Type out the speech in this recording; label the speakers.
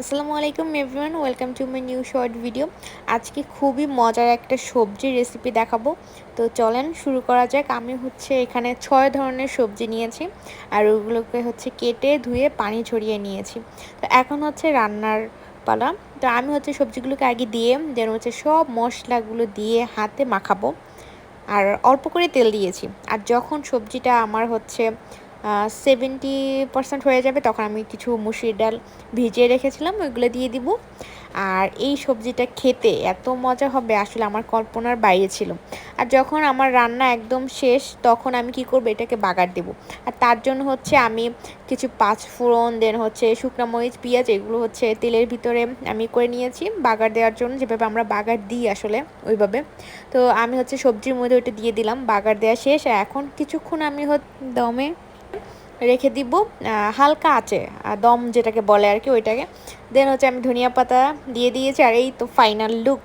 Speaker 1: আসসালামু আলাইকুম everyone, welcome to my new short video. আজকে খুবই মজার একটা সবজির রেসিপি দেখাবো। তো চলেন শুরু করা যাক। আমি এখানে 6 ধরনের সবজি নিয়েছি আর ওগুলোকে কেটে ধুয়ে পানি ঝরিয়ে নিয়েছি। তো এখন রান্নার পালা। তো আমি সবজিগুলোকে আগে দিয়ে দেন সব মশলাগুলো দিয়ে হাতে মাখাবো আর অল্প করে তেল দিয়েছি। আর যখন সবজিটা আমার 70% হয়ে যাবে তখন আমি কিছু মুসুরির ডাল ভিজিয়ে রেখেছিলাম, ওইগুলো দিয়ে দিব। আর এই সবজিটা খেতে এত মজা হবে, আসলে আমার কল্পনার বাইরে ছিল। আর যখন আমার রান্না একদম শেষ তখন আমি কি করব, এটাকে বাগার দেব। আর তার জন্য আমি কিছু পাঁচ ফোড়ন, দেন শুকনো মরিচ, পেঁয়াজ, এগুলো তেলের ভিতরে আমি করে নিয়েছি বাগার দেওয়ার জন্য, যেভাবে আমরা বাগার দিই আসলে ওইভাবে। তো আমি সবজির মধ্যে ওইটা দিয়ে দিলাম, বাগার দেওয়া শেষ। এখন কিছুক্ষণ আমি দমে রেখে দিব, হালকা আঁচে, দম যেটাকে বলে আর কি, ওইটাকে। দেন আমি ধনিয়া পাতা দিয়ে দিয়েছি আর এই তো ফাইনাল লুক।